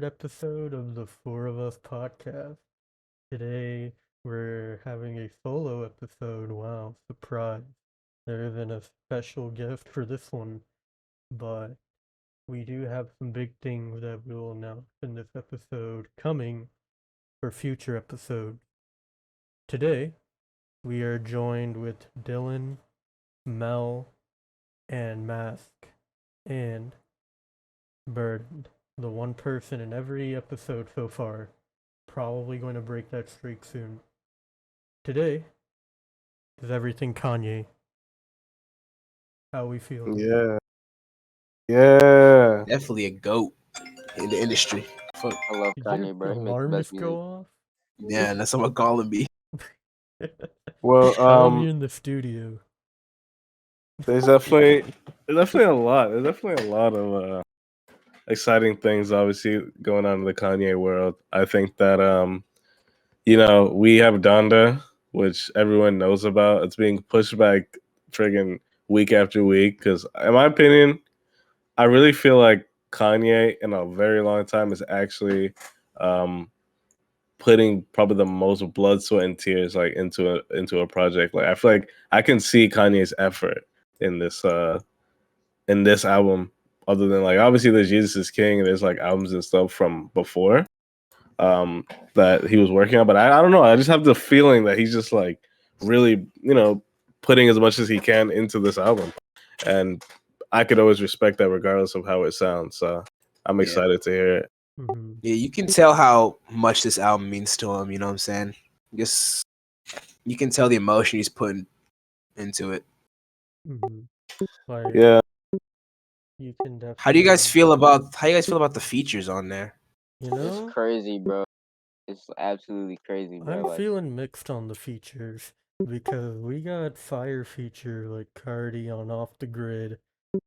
third episode of the Four of Us podcast. Today we're having a solo episode. Wow, surprise. There isn't a special guest for this one, but we do have some big things that we will announce in this episode coming for future episodes. Today we are joined with Dylan, Mel, and Mask, and Bird, the one person in every episode so far, probably going to break that streak soon. Today is everything Kanye. How we feeling? Yeah. Yeah. Definitely a goat in the industry. Fuck. I love Did Kanye, your bro. He makes the alarm best just music. go off? Yeah, that's what I'm calling me. Well, How long are you in the studio? there's definitely a lot. There's definitely a lot of exciting things obviously going on in the Kanye world. I think that we have Donda, which everyone knows about. It's being pushed back friggin' week after week because in my opinion, I really feel like Kanye in a very long time is actually putting probably the most blood, sweat, and tears like into a project. Like I feel like I can see Kanye's effort in this album. Other than like obviously there's Jesus is King and there's like albums and stuff from before that he was working on, but I don't know. I just have the feeling that he's just like really putting as much as he can into this album, and I could always respect that regardless of how it sounds. So I'm excited to hear it. Mm-hmm. Yeah, you can tell how much this album means to him. You know what I'm saying? Just you can tell the emotion he's putting into it. Mm-hmm. Like, Yeah. you can definitely. How do you guys feel about the features on there? You know, It's crazy, bro. It's absolutely crazy, bro. I'm Like, feeling mixed on the features because we got fire feature like Cardi on Off the Grid,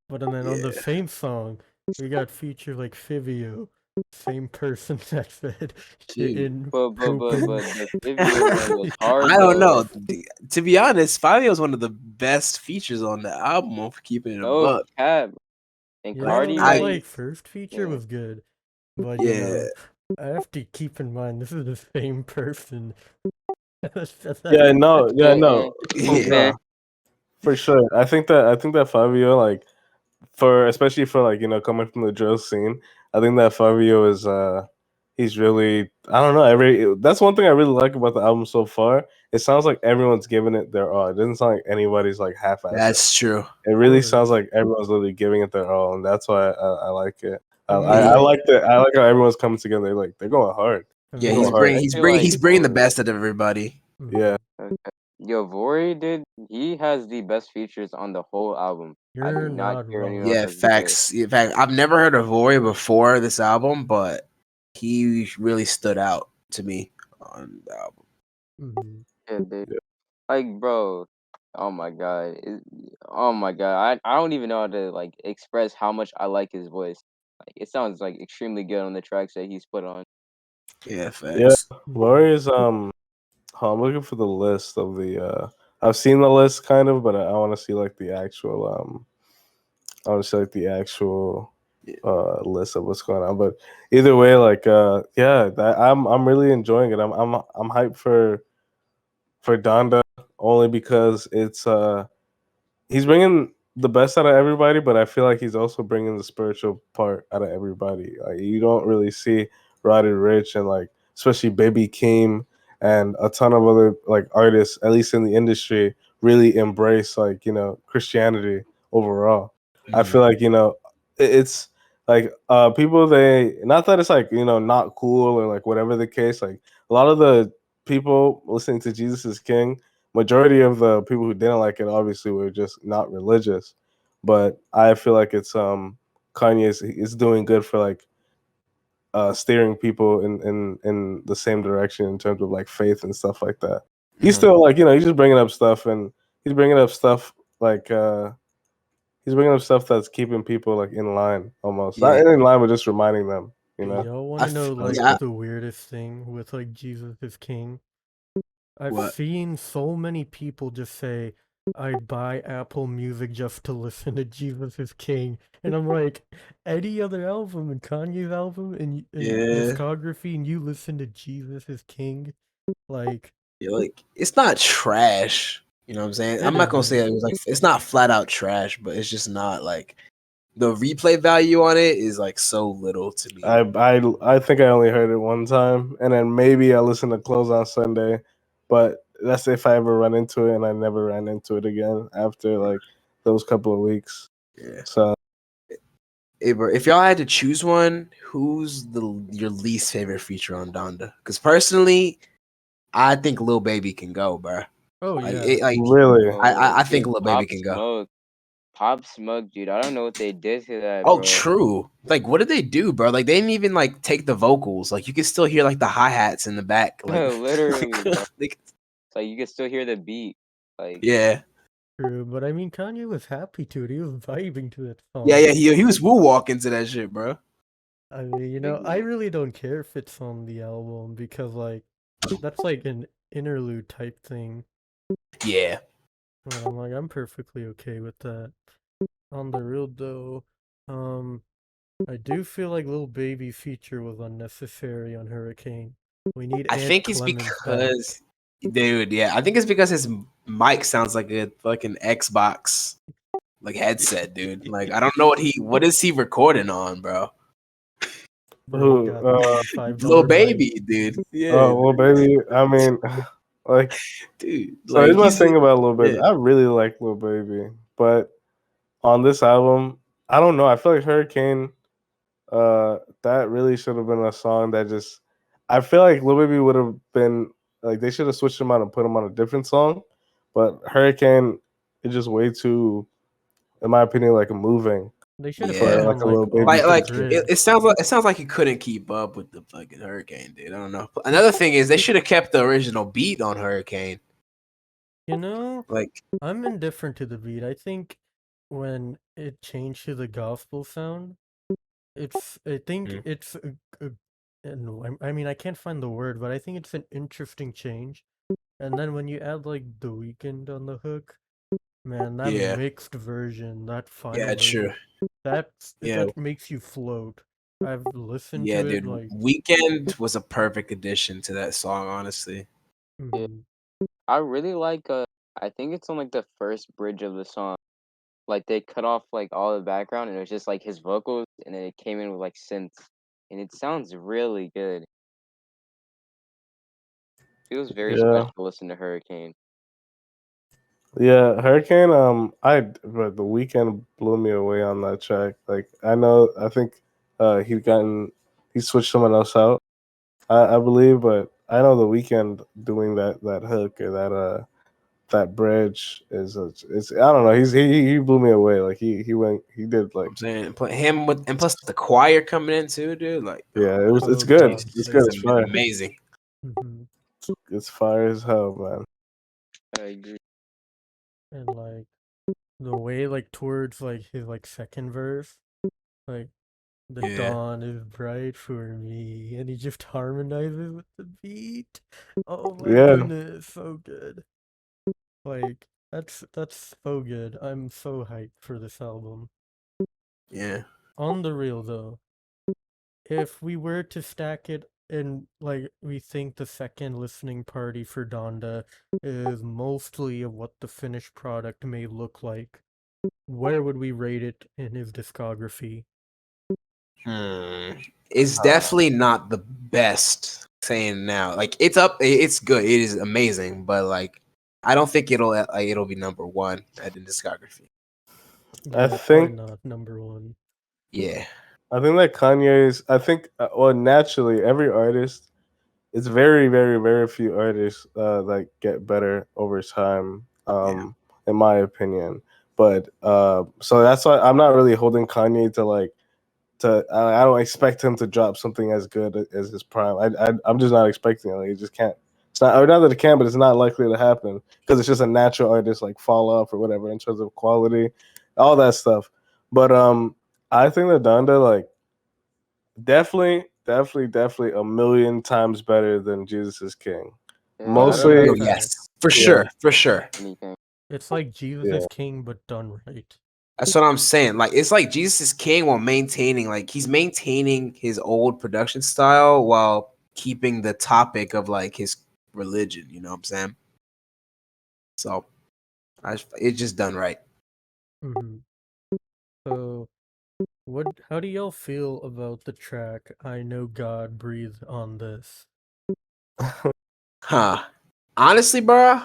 but then on the Yeah. same song we got feature like Fivio, same person that said Dude. in but pooping. the Vivio one was hard. I don't though. know. To be honest, Fabio is one of the best features on the album for keeping it a No buck. cap. And You Cardi, know, the I- like first feature yeah. was good, but you Yeah. know, I have to keep in mind this is the same person. Yeah, no, yeah, Yeah, no, yeah. Yeah. for sure. I think that Fabio, like, especially for like coming from the drill scene, I think that Fabio is he's really, I don't know, that's one thing I really like about the album so far. It sounds like everyone's giving it their all. It doesn't sound like anybody's like half-assed. That's true. It really Word. sounds like everyone's literally giving it their all, and that's why I like it. I Yeah. like that. I like how everyone's coming together. Like they're going hard. Yeah, Mhm. he's Go bringing hard. he's I feel bringing like he's bringing the Vori- best out of everybody. Mhm. Yeah. Yo, Vori, dude, he has the best features on the whole album. I You're do not not hear anyone wrong. Yeah, else do it. facts. In fact, I've never heard of Vory before this album, but he really stood out to me on the album. Mhm. Yeah, dude. Like, bro, oh my god, oh my god, I don't even know how to like express how much I like his voice. Like, it sounds like extremely good on the tracks that he's put on. Yeah, facts. Yeah. Mhm. Warriors. I'm looking for the list of the. I've seen the list kind of, but I want to see like the actual. I want to see like the actual list of what's going on. But either way, like yeah, I'm really enjoying it. I'm hyped for Donda only because it's he's bringing the best out of everybody, but I feel like he's also bringing the spiritual part out of everybody. Like you don't really see Roddy Rich and like especially Baby Keem and a ton of other like artists, at least in the industry, really embrace like Christianity overall. I Mhm. feel like it's like people, they, not that it's like not cool or like whatever the case, like a lot of the people listening to Jesus is King, majority of the people who didn't like it obviously were just not religious, but I feel like it's Kanye is doing good for like steering people in the same direction in terms of like faith and stuff like that. He's Mhm. still like he's just bringing up stuff, and he's bringing up stuff like he's bringing up stuff that's keeping people like in line almost, not Yeah. in line, but just reminding them. Y'all want I to know f- like yeah. the weirdest thing with like Jesus is King? I've What? seen so many people just say I'd buy Apple Music just to listen to Jesus is King. And I'm like, any other album and Kanye's album and Yeah. discography, and you listen to Jesus is King, like Yeah, like it's not trash. You know what I'm saying? I'm it not gonna say isn't. it was like it's not flat out trash, but it's just not like the replay value on it is like so little to me. I think I only heard it one time, and then maybe I listened to Close on Sunday, but that's if I ever run into it, and I never ran into it again after like those couple of weeks. Yeah. So Hey, bro, if y'all had to choose one, who's your least favorite feature on Donda? Because personally, I think Lil Baby can go, bro. Oh Like, yeah. really, I think Dude, Lil Baby Pop can go. Smoke. Pop Smoke, dude. I don't know what they did to that, Oh, bro. true. Like, what did they do, bro? Like, they didn't even like take the vocals. Like, you can still hear like the hi hats in the back. Like, Literally, bro. like, It's like you can still hear the beat. Like, yeah, True, but I mean, Kanye was happy to it. He was vibing to that yeah, song. yeah. He was woo walking to that shit, bro. I mean, I big- really don't care if it's on the album because, like, that's like an interlude type thing. Yeah, And I'm like, I'm perfectly okay with that. On the real though, um, I do feel like Lil Baby feature was unnecessary on Hurricane. We need I Aunt think it's Clemens back. because, dude. Yeah, I think it's because his mic sounds like a fucking Xbox like headset, dude. Like, I don't know what is he recording on, bro? Bro, he who? got the five Lil dollar mic. Baby, dude. Yeah, Oh well, baby. I mean, like, dude. so Like here's my he's thing about Lil yeah, Baby. I really like Lil Baby, but on this album, I don't know. I feel like Hurricane. That really should have been a song that just. I feel like Lil Baby would have been like they should have switched him out and put him on a different song, but Hurricane is just way too, in my opinion, like moving They should have put for yeah. him like on a Lil like Baby off the Like feature. grid. it sounds like he couldn't keep up with the fucking Hurricane, dude. I don't know. Another thing is they should have kept the original beat on Hurricane. You know, Like I'm indifferent to the beat. I think when it changed to the gospel sound, I think mm, it's and I mean, I can't find the word, but I think it's an interesting change. And then when you add like The Weeknd on the hook, man, that yeah, mixed version, that final yeah, version, true. Yeah, that makes you float. I've listened yeah, to it dude. like, Weekend was a perfect addition to that song, honestly. yeah. mhm. I really like. I think it's on like the first bridge of the song. Like they cut off like all the background, and it was just like his vocals, and then it came in with like synths, and it sounds really good. Feels very Yeah, special to listen to Hurricane. yeah. Hurricane. But the weekend blew me away on that track. Like I know, I think he switched someone else out. I believe, but I know the weekend doing that hook or that bridge is it's I don't know. He blew me away. Like he did like I'm saying put him with and plus the choir coming in too, dude. Like, yeah. oh, It's So good. good. It's They, good. It's fire. amazing. mhm. It's fire as hell, man. I agree. And like the way like towards like his like second verse, like the Yeah, dawn is bright for me, and he just harmonizes with the beat. Oh my Yeah, goodness, so good. Like that's so good. I'm so hyped for this album. yeah. On the real though, if we were to stack it and like we think the second listening party for Donda is mostly of what the finished product may look like, where would we rate it in his discography? It's definitely not the best saying now. Like it's up, it's good, it is amazing, but like I don't think it'll be number one at the discography. I Yeah, probably think not number one. Yeah, I think that Kanye's. I think well, naturally, every artist. It's very, very, very few artists that get better over time, yeah. in my opinion. But so that's why I'm not really holding Kanye to like to. I don't expect him to drop something as good as his prime. I'm just not expecting it. Like, he just can't. It's not, or not that it can, but it's not likely to happen because it's just a natural artist like fall off or whatever in terms of quality, all that stuff. But I think that Donda like definitely a million times better than Jesus is King. Yeah, I don't Oh, know Mostly, Oh facts. yes, for yeah, sure, for sure. anything. It's like Jesus Yeah. is King, but done right. That's what I'm saying. Like it's like Jesus is king while maintaining, like he's maintaining his old production style while keeping the topic of like his religion. You know what I'm saying? So it's just done right. Hmm. So, how do y'all feel about the track "I Know God Breathed on This"? Huh? Honestly, bro,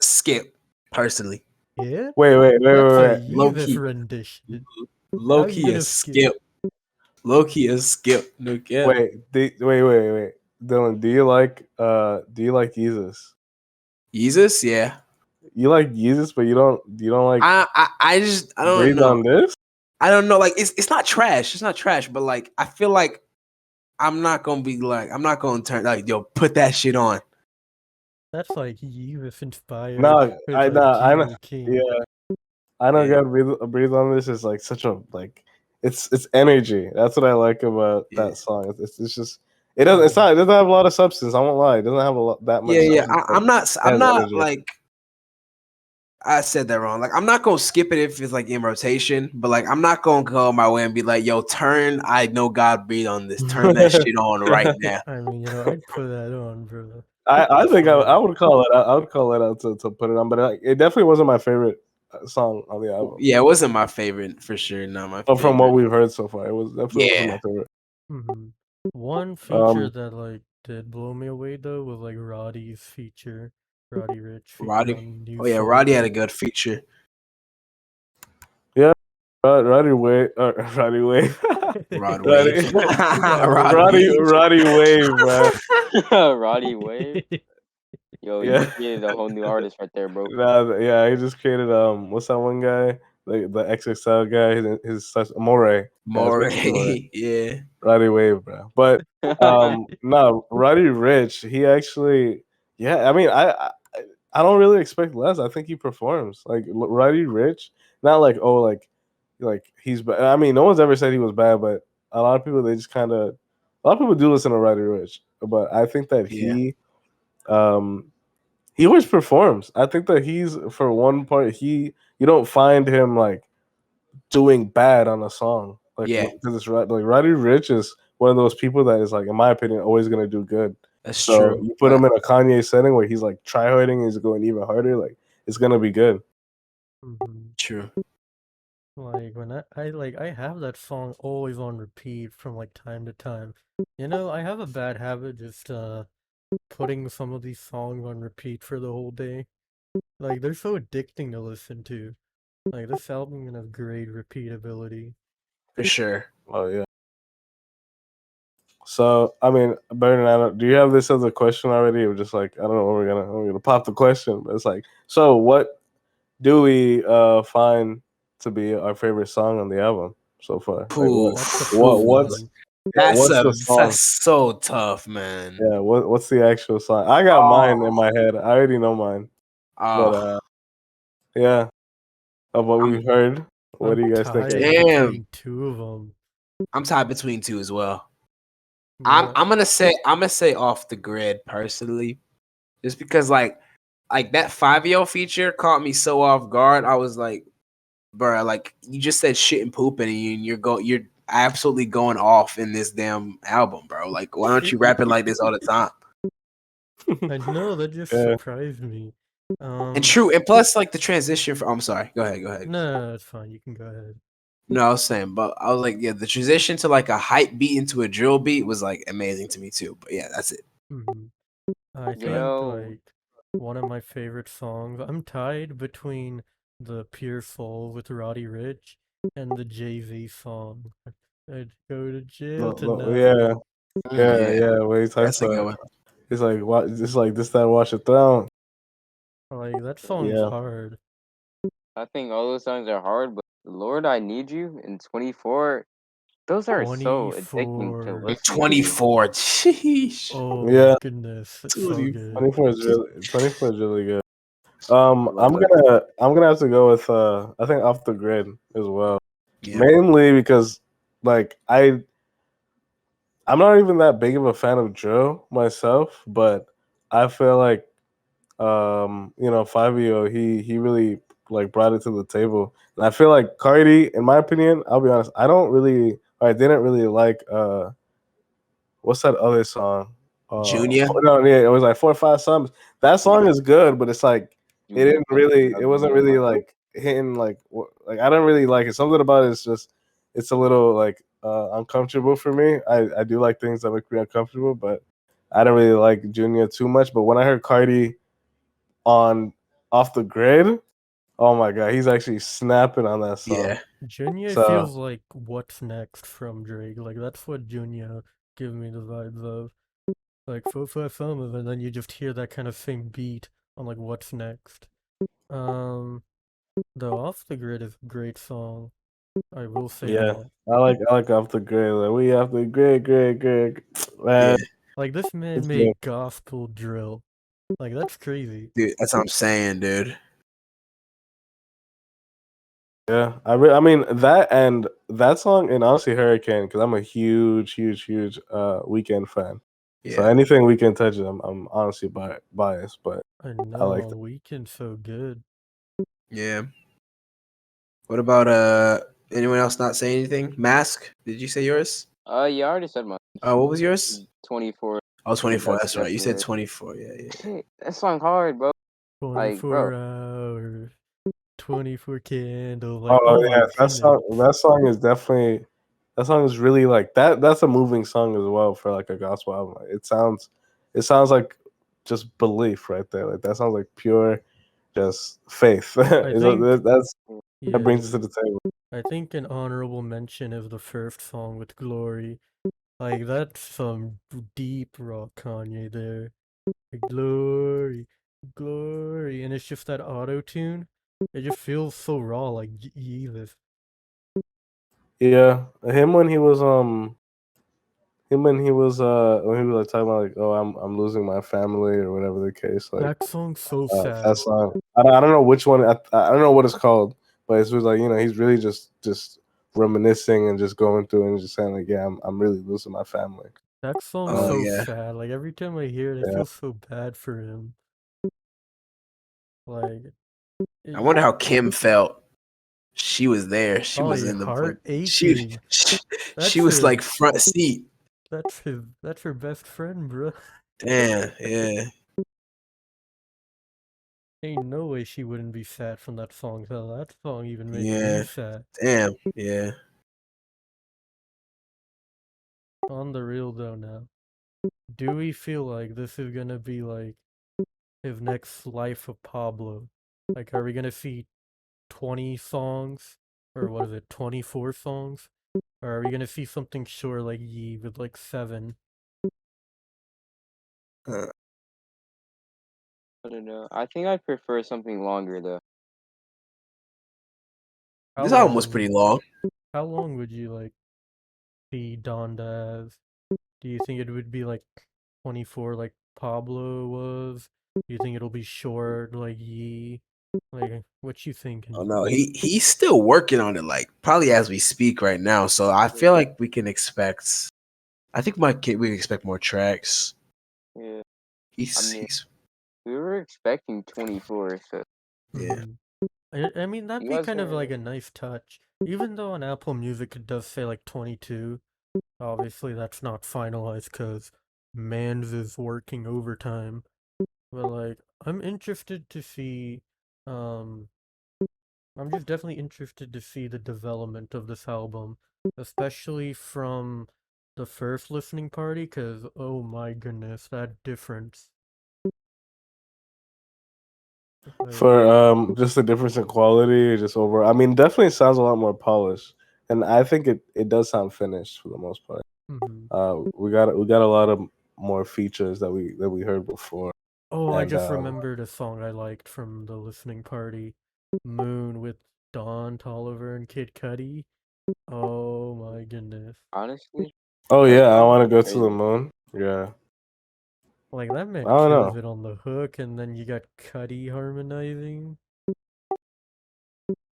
skip personally. Yeah, that's a Wait. Low Yeezus key, rendition. low How you key a gonna skip? skip. Low key a skip. No cap. Wait. Dylan, do you like Jesus? Jesus, yeah. You like Jesus, but you don't like I just I don't breathe know. on this? I don't know. Like it's not trash. It's not trash. But like I feel like I'm not gonna turn like yo put that shit on. That's like Yeezus inspired No, with like I know. Jesus King. Yeah, I know. Yeah, God, breathe on this is like such a like. It's energy. That's what I like about yeah, that song. It's just it doesn't. It's not. It doesn't have a lot of substance. I won't lie. It doesn't have that much yeah. substance. But it I'm has not energy. like I said that wrong. Like I'm not gonna skip it if it's like in rotation. But like I'm not gonna go my way and be like yo turn I know God breathe on this. Turn that shit on right now. I mean, I'd put that on, bro. I That's think I fire. would call it. I would call it out to put it on, but it definitely wasn't my favorite song on the album. Yeah, it wasn't my favorite for sure. Not my But from what favorite. we've heard so far, it was definitely wasn't my Yeah, favorite. Hmm. One feature Um, that like did blow me away though was like Roddy's feature, Roddy Rich feature Roddy. on New Oh yeah, Roddy had a Sultan. good feature. yeah, Roddy Wave, Roddy Wave, Rod Roddy, Wave. Roddy Rod Wave. Wave. Roddy Wave, bro. Roddy Wave. Yo, you Yeah, just created a whole new artist right there, bro. nah, yeah. He just created what's that one guy? The XXL guy. His such Moray. Yeah, it's More. basically Moray. Yeah. Roddy Wave, bro. But no, Roddy Rich. He actually, yeah. I mean, I don't really expect less. I think he performs like Roddy Rich. Not like like he's bad. I mean, no one's ever said he was bad, but a lot of people they just kind of a lot of people do listen to Roddy Rich. But I think that Yeah. um he always performs. I think that he's for one part you don't find him like doing bad on a song. Like Yeah. because it's like Roddy Rich is one of those people that is like, in my opinion, always gonna do good. That's So true. you put him in a Kanye setting where he's like try harding, he's going even harder. Like it's gonna be good. Mhm. True. Like when I have that song always on repeat from like time to time. I have a bad habit just putting some of these songs on repeat for the whole day. Like they're so addicting to listen to. Like this album has great repeatability. For sure. Oh yeah. So I mean, Bernard, do you have this as a question already, or just like I don't know, we're gonna pop the question, but it's like, so what do we find to be our favorite song on the album so far? Like That's the Poof. tough what's one. yeah, what's the song? That's so tough, man. Yeah, what's the actual song? I got mine in Oh, my head. I already know mine, but oh, yeah, of what I'm we've heard. What I'm do you guys think? tied damn. between two of them. I'm tied between two as well. But I'm gonna say off the grid personally, just because like that 5 year feature caught me so off guard. I was like, bro, like you just said shit and pooping, and you're absolutely going off in this damn album, bro. Like, why don't you rap it like this all the time? I know that just Yeah. surprised me. And true, and plus like the transition from. I'm sorry, go ahead. No, it's fine. You can go ahead. No, I was saying, but I was like, yeah, the transition to like a hype beat into a drill beat was like amazing to me too. But yeah, that's it. Hmm. I You think know, like one of my favorite songs. I'm tied between the Pure Soul with Roddy Rich and the Jay-Z song. I'd go to jail tonight. Yeah, Yeah, Where he talks that's a good about, one. he's like, what? It's like this that wash your throne. Like that song's Yeah. hard. I think all those songs are hard, but Lord, I Need You and 24, those are so addicting to 24. listen to. 24. Sheesh. Oh my Yeah. goodness, it's so good. 24 is really good. I love that. I'm gonna have to go with I think Off the Grid as well. Yeah. Mainly because like I'm not even that big of a fan of Joe myself, but I feel like Fabio, he really like brought it to the table. And I feel like Cardi, in my opinion, I'll be honest, I didn't really like what's that other song? Junior. No, yeah, it was like 4 or 5 songs. That song is good, but it's like Junior, it wasn't really like hitting like I don't really like it. Something about it is just it's a little like uncomfortable for me. I do like things that make me uncomfortable, but I don't really like Junior too much. But when I heard Cardi on Off the Grid, oh my god, he's actually snapping on that song. Yeah. Junior So feels like what's next from Drake. Like that's what Junior give me the vibes of. Like for some of it, and then you just hear that kind of same beat on like what's next. Um, the Off the Grid is a great song. I will say yeah, that. I like Off the Grid. Like we have the grid, Yeah. man. Like this man It's good. made gospel drill. Like that's crazy. Dude, that's what I'm saying, dude. Yeah, I mean that and that song and honestly Hurricane because I'm a huge Weekend fan. So Yeah. anything Weekend touches, I'm honestly biased, but I I like know that. Weekend's so good. Yeah. What about anyone else not saying anything? Mask? Did you say yours? Yeah, I already said mine. Oh, what was yours? 24. Oh, 24. That's That's right. You said definitely 24. Yeah, yeah. shit. That song hard, bro. Like, bro, 24 hours, 24 candles. Like Oh oh my yeah, goodness. that song is definitely that song is really like that. That's a moving song as well for like a gospel album. Like, it sounds like just belief right there. Like that sounds like pure just faith. I think That brings us yeah. to the table. I think an honorable mention is the first song with Glory. Like that's some deep rock Kanye there. Like, glory, glory, and it's just that auto tune. It just feels so raw, like Jesus. Yeah, him when he was like talking about like, oh, I'm losing my family or whatever the case, like That song's so that sad. song. I don't know which one. I don't know what it's called, but it's just like he's really just reminiscing and just going through and just saying like, yeah, I'm really losing my family. That song's Oh, Um, so yeah. sad. Like every time I hear it, I yeah, feel so bad for him. Like, I it, wonder how Kim felt. She was there. She oh, was your in the. heart She aching. she That's was her. like front seat. That's her best friend, bro. Damn. Yeah. Ain't no way she wouldn't be sad from that song. Hell, that song even makes me Yeah. sad. Damn. Yeah. On the real though, now, do we feel like this is gonna be like his next Life of Pablo? Like, are we gonna see 20 songs? Or what is it, 24 songs? Or are we gonna see something short like Yi with like 7? Uh, I don't know. I think I prefer something longer though. How this album was long? pretty long. How long would you like see Donda as? Do you think it would be like 24 like Pablo was? Do you think it'll be short like Yi? Like, what you Oh thinking? no, he's still working on it. Like probably as we speak right now. So I feel like we can expect. I think we can expect more tracks. Yeah. I He's mean, he's we were expecting 24, so yeah. Mhm. I mean, that'd you be guys kind of like are a nice touch. Even though on Apple Music it does say like 22, obviously that's not finalized because Mans is working overtime. But like, I'm interested to see, um, I'm just definitely interested to see the development of this album, especially from the first listening party, because oh my goodness, that difference. Like, for just the difference in quality, just over. I mean, definitely sounds a lot more polished, and I think it does sound finished for the most part. mhm. We got a lot of more features that we heard before, Oh, I and just remembered a song I liked from the listening party. Moon with Don Tolliver and Kid Cudi. Oh my goodness. honestly, oh that yeah, I song want is to go to the crazy. moon. Yeah, Like that I man don't kills know. it on the hook, and then you got Cudi harmonizing.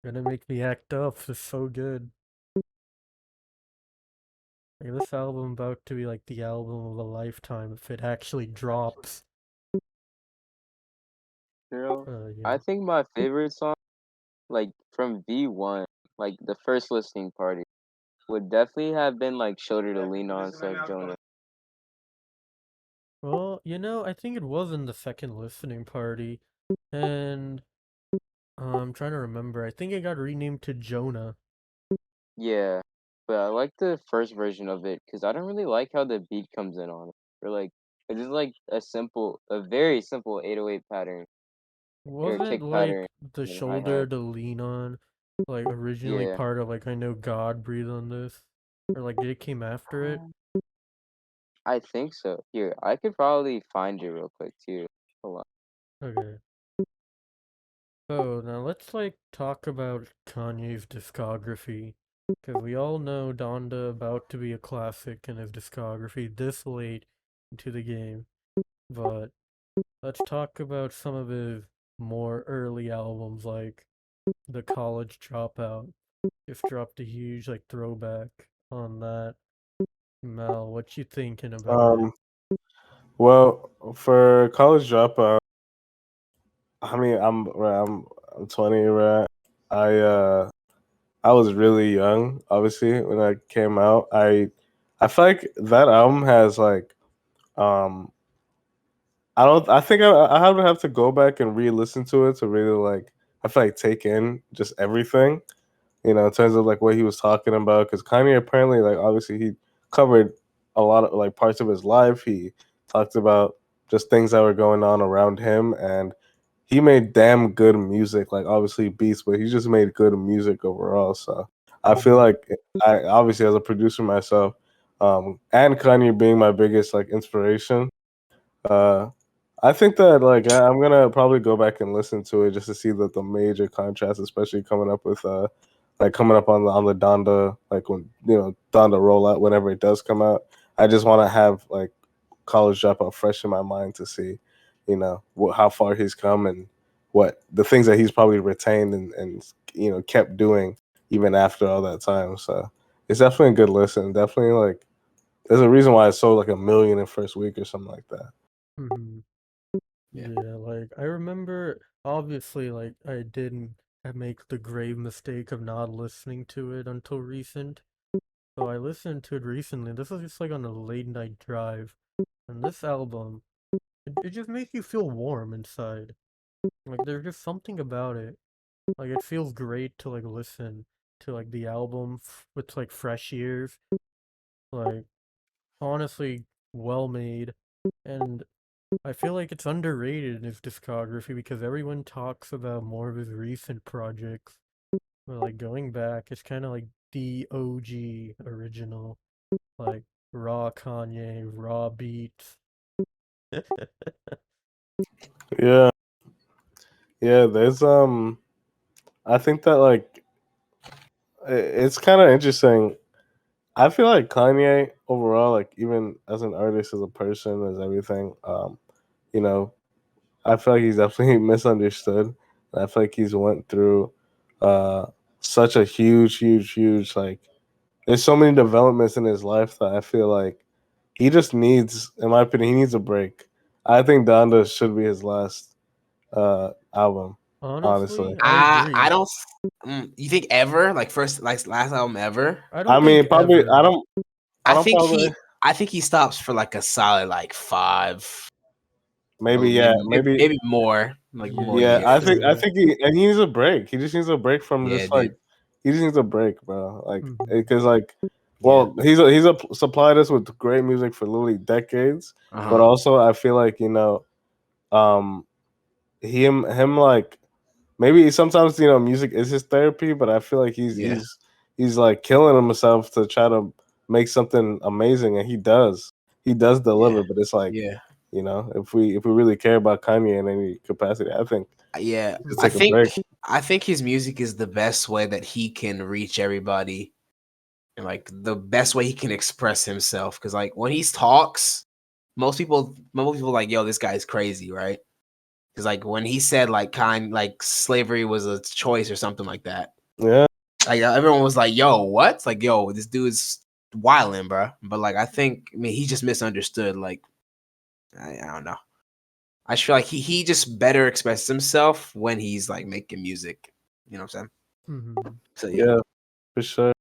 Gonna make me act up. It's so good. Like this album about to be like the album of a lifetime if it actually drops. Yeah. I think my favorite song, like from V1, like the first listening party, would definitely have been like "Shoulder to Lean On," so Jonah. Well, I think it was in the second listening party, and I'm trying to remember. I think it got renamed to Jonah. Yeah, but I like the first version of it because I don't really like how the beat comes in on it. Or like it's just like a very simple 808 pattern or Wasn't kick pattern like the and hi hat. shoulder to lean on, like originally Yeah, part of like I know God breathed on this, or like did it came after it? um, I think so. Here, I could probably find it real quick too. Hold on. Okay. So now let's like talk about Kanye's discography, because we all know Donda about to be a classic in his discography this late into the game. But let's talk about some of his more early albums, like The College Dropout. Just dropped a huge like throwback on that. Mel, what you thinking about it? Um, well, for college dropout, I mean, I'm 20, right? I uh I was really young, obviously, when I came out. I feel like that album has like um I don't I think I would have to go back and re-listen to it to really like I feel like take in just everything, in terms of like what he was talking about. Because Kanye apparently, like, obviously, he covered a lot of like parts of his life. He talked about just things that were going on around him, and he made damn good music. Like, obviously beats, but he just made good music overall. So I feel Mhm. like I obviously, as a producer myself, and Kanye being my biggest like inspiration. Uh, I think that like I'm gonna probably go back and listen to it just to see the major contrast, especially coming up with like coming up on the Donda, like when Donda rollout whenever it does come out. I just want to have like College Dropout fresh in my mind to see, how far he's come and what the things that he's probably retained and kept doing even after all that time. So it's definitely a good listen. Definitely like there's a reason why it sold like 1 million in first week or something like that. Mhm. Yeah. Yeah, like I remember obviously like I didn't make the grave mistake of not listening to it until recent. So I listened to it recently. This was just like on a late night drive. And this album, it just makes you feel warm inside. Like there's just something about it. Like it feels great to like listen to like the album with like fresh ears. Like honestly well made. And I feel like it's underrated in his discography because everyone talks about more of his recent projects. But like going back, it's kind of like the OG original, like raw Kanye, raw beats. Yeah, yeah. I think that like it's kind of interesting. I feel like Kanye overall, like even as an artist, as a person, as everything, you know, I feel like he's definitely misunderstood. And I feel like he's went through uh such a huge like. There's so many developments in his life that I feel like he just needs, in my opinion, he needs a break. I think Donda should be his last album, honestly. Honestly, I I agree. don't. You think ever like first like last album ever? I I don't think mean, probably ever. I I don't think probably he stops for like a solid like 5, maybe maybe yeah, maybe maybe more like more Yeah, yeah. for I years. think I sure. think he needs a break. He just needs a break from Yeah, just like dude. he just needs a break, bro. Like Hmm. because like Yeah. well, supplied us with great music for literally decades, Uh but huh. also I feel like um him like maybe sometimes music is his therapy, but I feel like Yeah. he's like killing himself to try to make something amazing, and he does Yeah. deliver. But it's like Yeah. if we really care about Kanye in any capacity, I think Yeah. to I take a Hmm. think break. I think his music is the best way that he can reach everybody and like the best way he can express himself. Cause like when he talks, most people like, yo, this guy's crazy, right? Cause like when he said like slavery was a choice or something like that, Yeah, like everyone was like, yo, what? It's like, yo, this dude's wilding, bro. But like I mean he just misunderstood. Like I don't know. I just feel like he just better expresses himself when he's like making music. You know what I'm saying? Mm-hmm. So Yeah, for sure.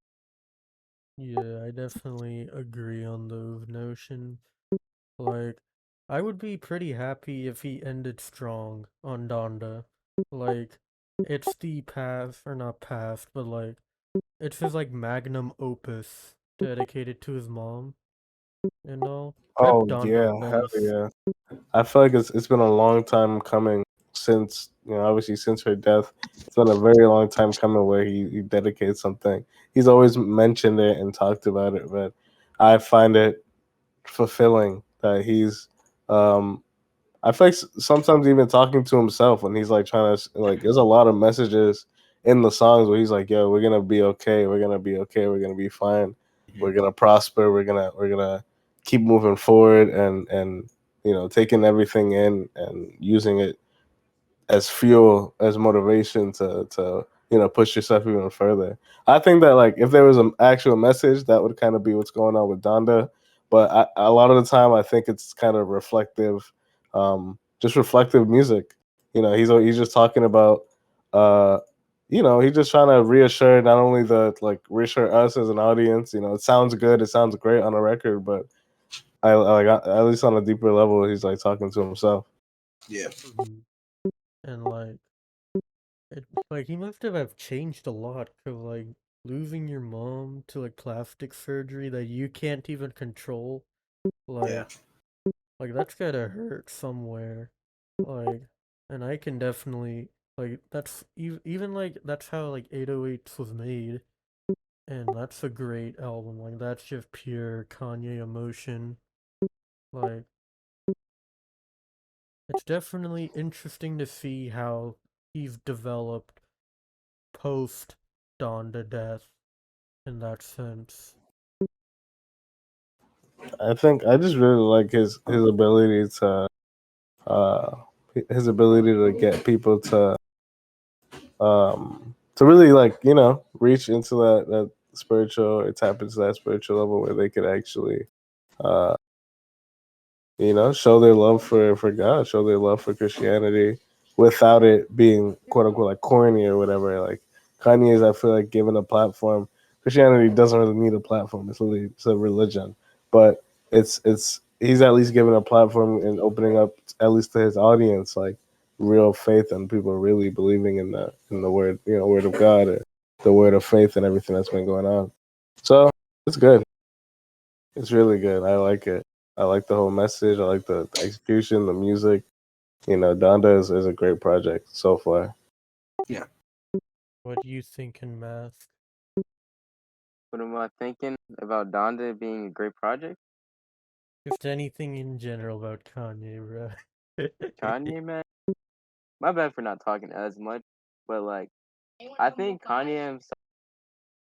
Yeah, I definitely agree on those notions. Like, I would be pretty happy if he ended strong on Donda. Like, it's the past, or not past, but like, it's his like magnum opus dedicated to his mom and all. Rip Oh Donda yeah, hell best. yeah. I feel like it's been a long time coming since, obviously since her death. It's been a very long time coming where he dedicated something. He's always mentioned it and talked about it, but I find it fulfilling that he's um I feel like sometimes even talking to himself when he's like trying to like there's a lot of messages in the songs where he's like, yo, we're gonna be okay, we're gonna be okay, we're gonna be fine, Mhm. we're gonna prosper, we're gonna keep moving forward and taking everything in and using it as fuel, as motivation to push yourself even further. I think that like if there was an actual message, that would kind of be what's going on with Donda. But a lot of the time, I think it's kind of reflective, just reflective music. He's just talking about, he's just trying to reassure not only reassure us as an audience. It sounds good, it sounds great on a record, but I like at least on a deeper level, he's like talking to himself. yeah, Mm-hmm. And like he must have changed a lot, cause like losing your mom to like plastic surgery that you can't even control, yeah, like that's gotta hurt somewhere. Like, and I can definitely like that's even like that's how like 808s was made, and that's a great album. Like that's just pure Kanye emotion. Like it's definitely interesting to see how he's developed post Donda death in that sense. I think I just really like his ability uh to get people to really like reach into that spiritual or tap into that spiritual level where they could actually uh show their love for God, show their love for Christianity without it being quote unquote like corny or whatever. Like Kanye is, I feel like, given a platform. Christianity doesn't really need a platform. It's a religion, but it's he's at least given a platform and opening up at least to his audience like real faith and people really believing in the word word of God or the word of faith and everything that's been going on. So it's good. It's really good. I like it. I like the whole message. I like the execution, the music. Donda is a great project so far. yeah. What do you think in Mask? What am I thinking about Donda being a great project? Just anything in general about Kanye, bro. Kanye, man. My bad for not talking as much, but like I think Kanye himself,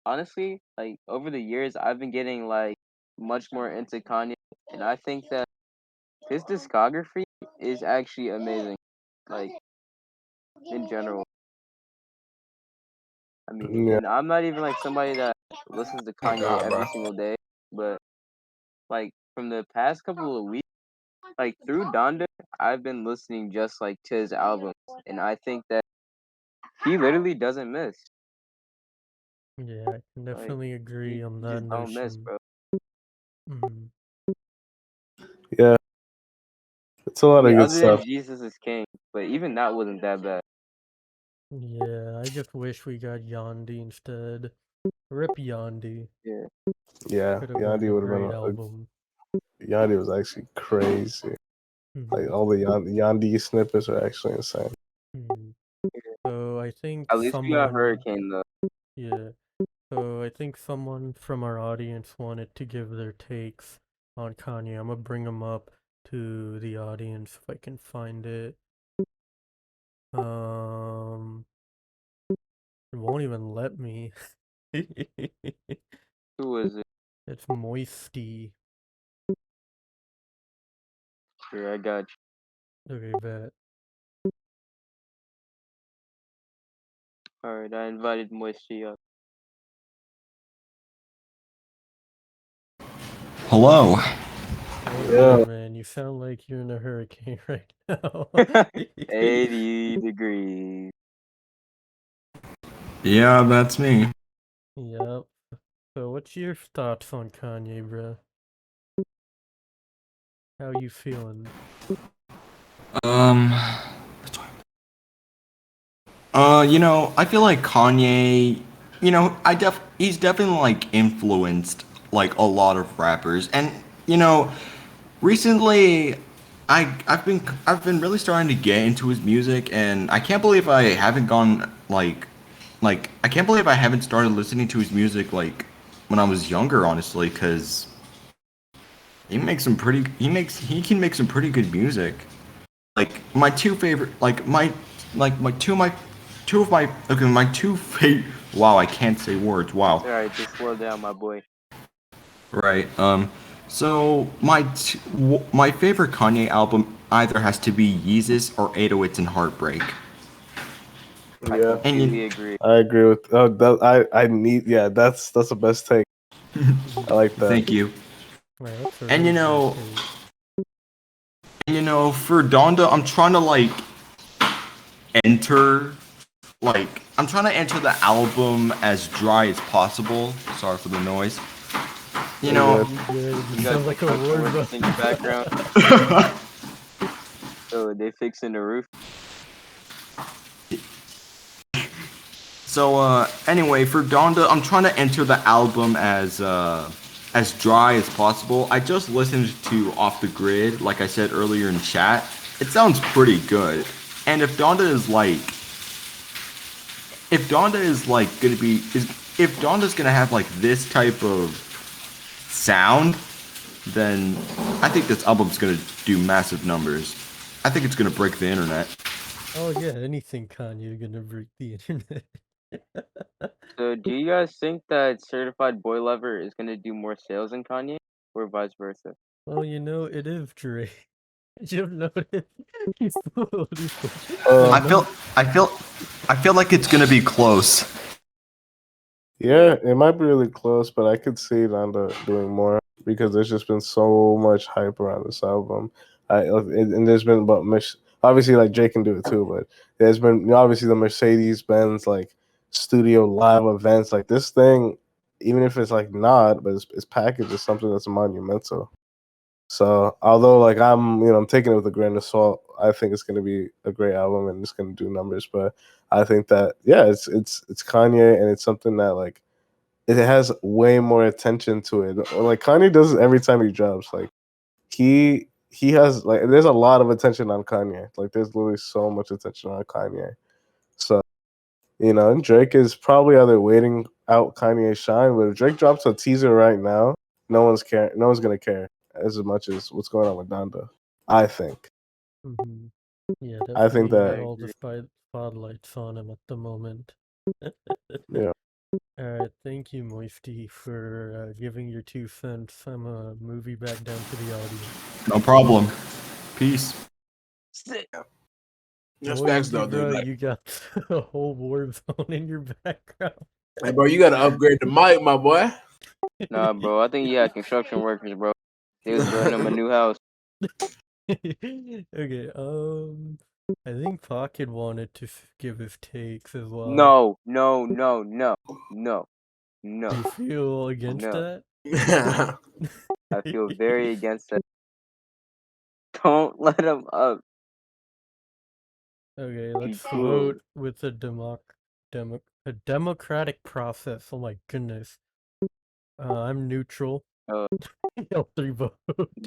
honestly, like over the years, I've been getting like much more into Kanye, and I think that his discography is actually amazing. Like in general, I mean, Yeah, and I'm not even like somebody that listens to Oh Kanye God, every bro. single day, but like from the past couple of weeks, like through Donda, I've been listening just like to his albums, and I think that he literally doesn't miss. Yeah, I can Like definitely agree on he that just don't miss, notion. bro. Hmm. yeah. It's a I lot of mean, good other than stuff. Jesus is King, but even that wasn't that bad. Yeah, I just wish we got Yandi instead. Rip Yandi. Yeah, Yeah, Could have been a great album. Yandi was actually crazy. Like Hmm. all the Yandi snippets are actually insane. Hmm. So I think at least we got someone, Hurricane though. yeah. So I think someone from our audience wanted to give their takes on Kanye. I'm gonna bring them up to the audience if I can find it. It won't even let me. Who was it? It's Moisty. Here, I got Okay, bet. you. All right, I invited Moisty up. Hello. What's Yeah, up, man? You sound like you're in a hurricane right now. 80 degrees. Yeah, that's me. Yep. So, what's your thoughts on Kanye, bro? How you feeling? Um, I feel like Kanye, he's definitely like influenced like a lot of rappers, and you know, recently, I've been really starting to get into his music, and I can't believe I haven't gone like I can't believe I haven't started listening to his music like when I was younger, honestly, because he can make some pretty good music. Like my two favorite like my two of my okay my two favorite wow, I can't say words, It's wow. alright, just slow down, my boy. Right. So my favorite Kanye album either has to be Yeezus or 808s and Heartbreak. I Yeah, And you completely agree. I agree with. Oh, I need. Yeah, that's the best take. I like that. thank you. Right, that's a And really great take. for Donda, enter I'm trying to enter the album as dry as possible. Sorry for the noise. You You're know, good. You good? You You got sound like a construction war workers in your zone. background. Oh, they fixing the roof. so anyway, for Donda, I'm trying to enter the album as dry as possible. I just listened to Off the Grid, like I said earlier in chat. It sounds pretty good. And if Donda's gonna have like this type of sound, then I think this album's gonna do massive numbers. I think it's gonna break the internet. Oh yeah, anything Kanye gonna break the internet. So, do you guys think that Certified Boy Lover is gonna do more sales than Kanye, or vice versa? Well, it is Drake. You don't notice? He's fooled. He's fooled. I Um, feel I feel I feel like it's gonna be close. yeah, it might be really close, but I could see Donda doing more because there's just been so much hype around this album. And there's been obviously like Jay can do it too, but there's been obviously the Mercedes Benz like studio live events like this thing, even if it's like not, but it's packaged as something that's monumental. So although like I'm taking it with a grain of salt. I think it's gonna be a great album and it's gonna do numbers. But I think that yeah, it's Kanye and it's something that like it has way more attention to it. Like Kanye does it every time he drops. Like he has like there's a lot of attention on Kanye. Like there's literally so much attention on Kanye. So and Drake is probably either waiting out Kanye's shine, but if Drake drops a teaser right now, no one's gonna care as much as what's going on with Donda. I think. Hmm. Yeah, I think definitely that I all the agree. spotlights on him at the moment. yeah. Alright, thank you, Moisty, for giving your 2 cents. I'm gonna move you back down to the audience. No problem. Peace. That's facts Moisty, though, dude. bro, Like, you got a whole war zone in your background. hey, bro, you gotta upgrade the mic, my boy. Nah, bro, I think you had construction workers, bro. They was building him a new house. Okay, I think Pocket wanted to give his takes as well. No, no, no, no, no, no, Do you feel against no. that? I feel very against that. Don't let him up. Okay, Be let's cool. vote with a democratic process. Oh my goodness. I'm neutral. Uh, All 3 vote.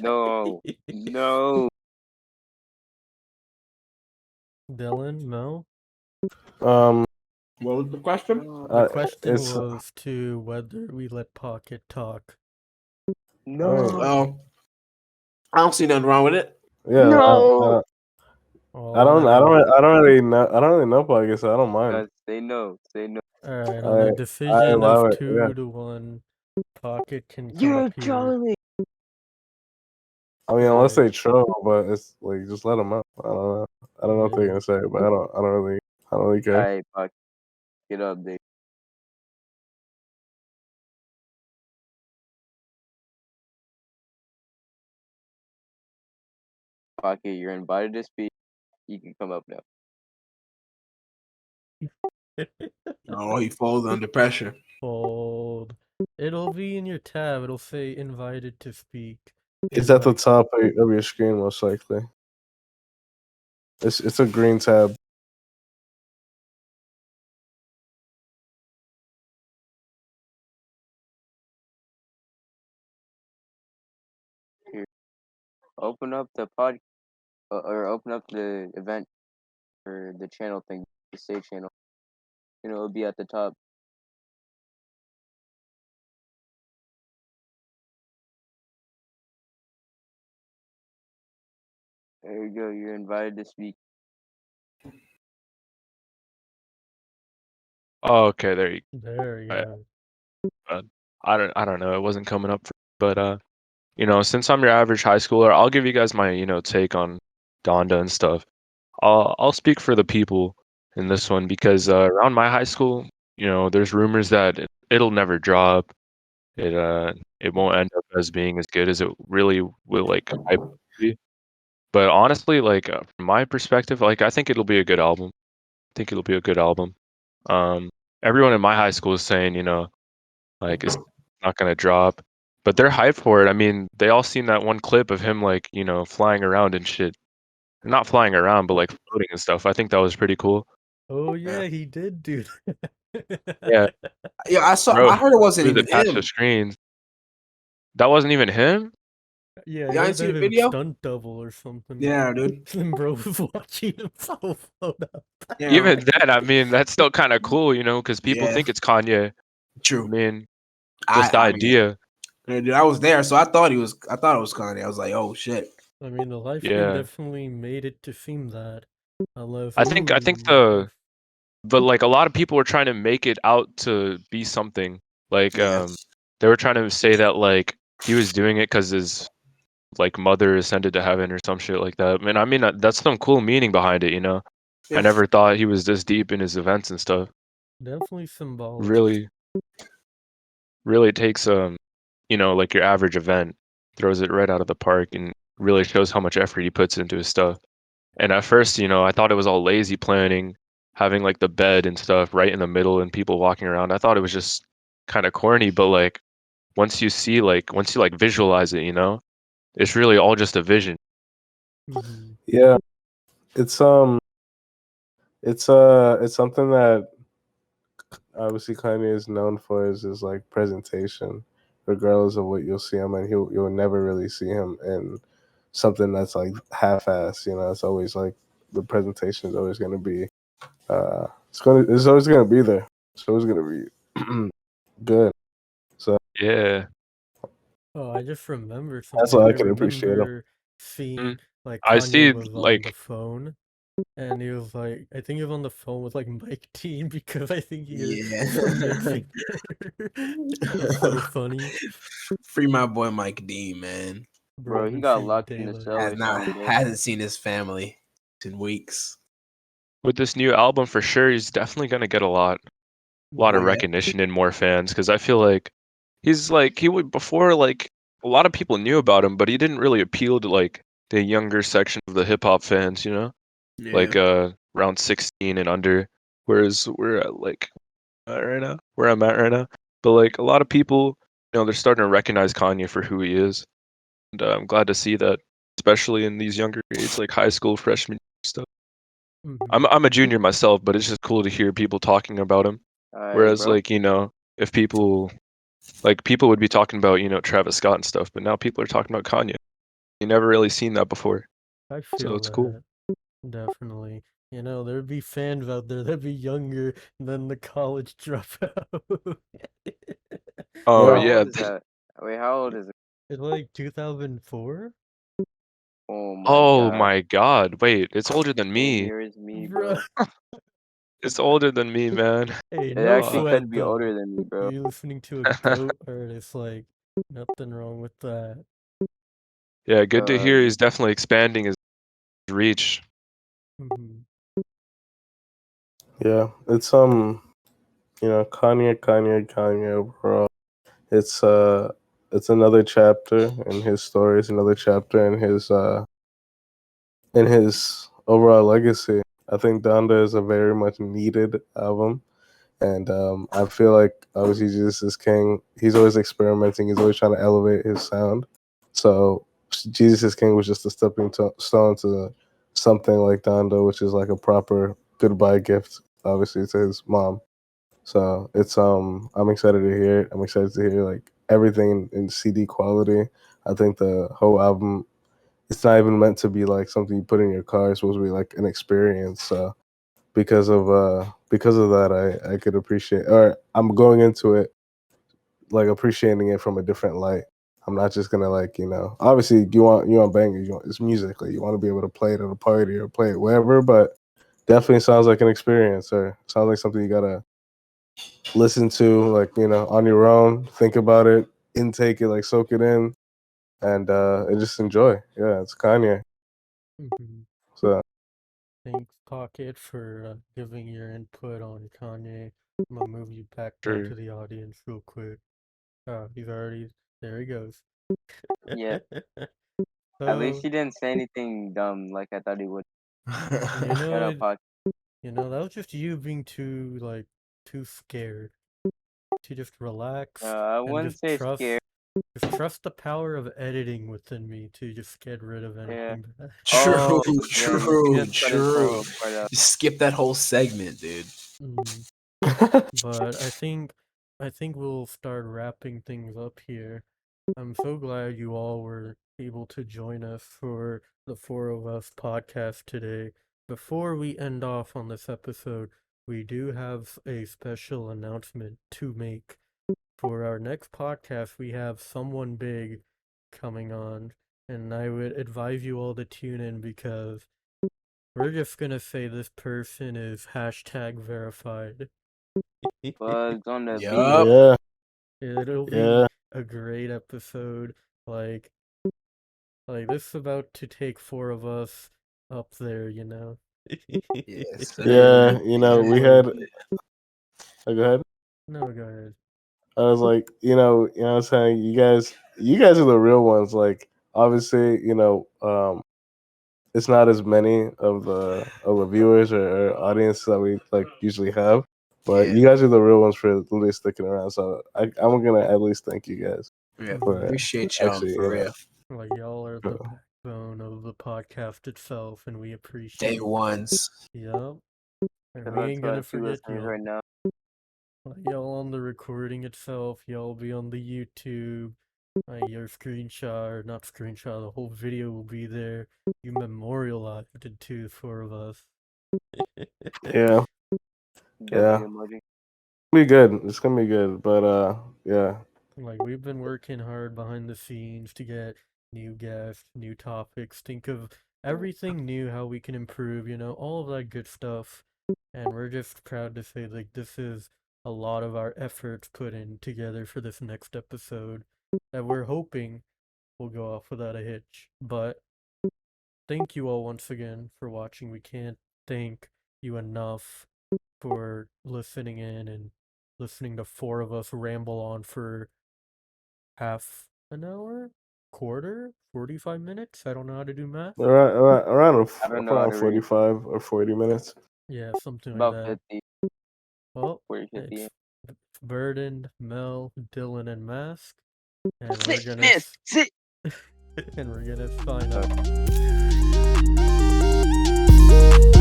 no, no. Dylan, no. Um. What was the question? The No. question It's. was to whether we let Pocket talk. I No. Oh, I don't see nothing wrong with it. yeah. No. All in agreement. I don't really know. I don't really know. But I guess I don't mind. Guys, say no. Say no. Alright, on a I I decision allow of it. Yeah. 2-1, Pocket can come You're up here. Charlie. I mean, unless Alright, they troll, but it's like just let them up. I don't know. I don't know what they're yeah. gonna say, but I don't really care. Alright, fuck. Get up, dude. pocket. You're invited to speak. You can come up now. Oh, he falls under pressure. Fold. It'll be in your tab. It'll say invited to speak. It's at the Invite. top of your screen, most likely. It's a green tab. Here, open up the pod or open up the event or the channel thing, the save channel. It'll be at the top. There you go. You're invited to speak. Oh, okay, there you There you I, go. I don't know. It wasn't coming up, but since I'm your average high schooler, I'll give you guys my take on Donda and stuff. I'll speak for the people in this one because around my high school, there's rumors that it'll never drop. It won't end up as being as good as it really will like hype up to be. But honestly, like from my perspective, like I think it'll be a good album. I think it'll be a good album. Um, Everyone in my high school is saying, like it's not gonna drop, but they're hyped for it. I mean, they all seen that one clip of him like flying around and shit. Not flying around, but like floating and stuff. I think that was pretty cool. Oh yeah, he did do Yeah, that. Yeah, bro, I heard it wasn't through the even past the him. screen. That wasn't even him. Yeah, he Y'all had ain't to see have the a video? stunt double or something. Yeah, dude. Then bro was watching himself float up. Yeah, Even then, I mean, that's still kind of cool, because people yeah, think it's Kanye. I true. mean, just the I mean, idea. dude, I was there, so I thought it was Kanye. I was like, oh shit. I mean, the live stream Yeah, definitely made it to seem that. Unless, I think but like a lot of people were trying to make it out to be something. Like Yeah. they were trying to say that like he was doing it because his like mother ascended to heaven or some shit like that. I mean that's some cool meaning behind it. I Yeah. never thought he was this deep in his events and stuff. definitely symbolic. Really, really takes like your average event, throws it right out of the park, and really shows how much effort he puts into his stuff. And at first, I thought it was all lazy planning, having like the bed and stuff right in the middle and people walking around. I thought it was just kind of corny, but like once you like visualize it, it's really all just a vision. Mhm. Yeah, it's it's something that obviously Kanye is known for is his like presentation, regardless of what you'll see him in. You'll never really see him in something that's like half-assed. It's always like the presentation is always going to be it's always going to be there. It's always going to be good. So Yeah. Oh, I just remember that's something. what I I can appreciate him. remember seeing Mm. like I Kanye see was on the like phone, and he was like, I think he was on the phone with like Mike Dean because I think he heard Yeah. some big finger. That's so funny, Free my boy Mike D, man. bro. Bro, he Been got freaking locked in the Taylor. cell or something, bro. Hasn't seen his family in weeks. with this new album for sure, he's definitely gonna get a lot of Yeah. recognition and more fans because I feel like he's like he would before like a lot of people knew about him, but he didn't really appeal to like the younger section of the hip hop fans, like around 16 and under. Whereas we're at like right now, where I'm at right now. But like a lot of people, they're starting to recognize Kanye for who he is, and I'm glad to see that, especially in these younger grades, like high school, freshman stuff. Mhm. I'm a junior myself, but it's just cool to hear people talking about him. All right, Whereas bro. like if people would be talking about Travis Scott and stuff, but now people are talking about Kanye. You never really seen that before, I so feel it's cool. that definitely. There'd be fans out there that'd be younger than the college dropout. Oh How Yeah. yeah, old is that? Wait, how old is it? It's like 2004, Oh my oh god. my God, wait, it's older than Same me. year as me, bro. bro. It's older than me, man. Hey, It no actually Fuck. sweat could be though. older than me, bro. You listening to a goat artist, like nothing wrong with that. Yeah, good to hear. Um, He's definitely expanding his reach. Mhm. Yeah, it's Kanye overall. It's it's another chapter in his story. It's another chapter in his in his overall legacy. I think Donda is a very much needed album. And I feel like obviously Jesus is King. He's always experimenting. He's always trying to elevate his sound. So Jesus is King was just a stepping stone to something like Donda, which is like a proper goodbye gift, obviously to his mom. So it's I'm excited to hear it. I'm excited to hear like everything in CD quality. I think the whole album, it's not even meant to be like something you put in your car. It's supposed to be like an experience. So because of that, I could appreciate, or I'm going into it like appreciating it from a different light. I'm not just gonna like, obviously you want bangers, it's music, like you want to be able to play it at a party or play it wherever, but definitely sounds like an experience, or sounds like something you gotta listen to, like, on your own, think about it, intake it, like soak it in, and just enjoy. Yeah, it's Kanye. Mhm. So Thanks, Pocket, for giving your input on Kanye. I'm gonna move you back down Sure. to the audience real quick. He's already there. He goes. Yeah. At least So he didn't say anything dumb like I thought he would. you know, Shut up, Hawk. that was just you being too scared to just relax I and wouldn't say scared. just trust the power of editing within me to just get rid of Yeah. anything bad. True, Oh, yeah. You could true, just cut his true. whole part out. Just skip that whole segment, dude. Mm. But I think we'll start wrapping things up here. I'm so glad you all were able to join us for the Four of Us podcast today. Before we end off on this episode, we do have a special announcement to make. For our next podcast, we have someone big coming on, and I would advise you all to tune in because we're just gonna say this person is hashtag verified. Bugs on the beat. Yup. yeah, It'll yeah, be a great episode. Like, this is about to take four of us up there, you know. Yes, sir. yeah. We Or had. Go ahead. no, go ahead. I was like, what I'm saying, you guys are the real ones. Like, obviously, it's not as many of the viewers or audience that we like usually have, but Yeah, you guys are the real ones for at least sticking around. So I'm gonna at least thank you guys yeah. for Appreciate y'all actually, for real. Like y'all are the uh, backbone of the podcast itself, and we Day appreciate. ones. Yup, and Shout we out ain't to our gonna two forget listeners y'all. right now. Like y'all on the recording itself, y'all be on the YouTube. Your screenshot, or not screenshot, the whole video will be there. You memorialized it to the four of us. yeah, W yeah, emoji. be good. It's gonna be good, but yeah, Like we've been working hard behind the scenes to get new guests, new topics, think of everything new, how we can improve, all of that good stuff. And we're just proud to say like this is a lot of our efforts put in together for this next episode that we're hoping will go off without a hitch. But thank you all once again for watching. We can't thank you enough for listening in and listening to four of us ramble on for half an hour, quarter, 45 minutes. I don't know how to do math. I don't know how around to read. 45 or 40 minutes. Yeah, something like About that. 50, Well, 40, 50. it's Burden, Mel, Dylan, and Mask, and we're Sit, gonna man, sit. and we're gonna sign Uh, up.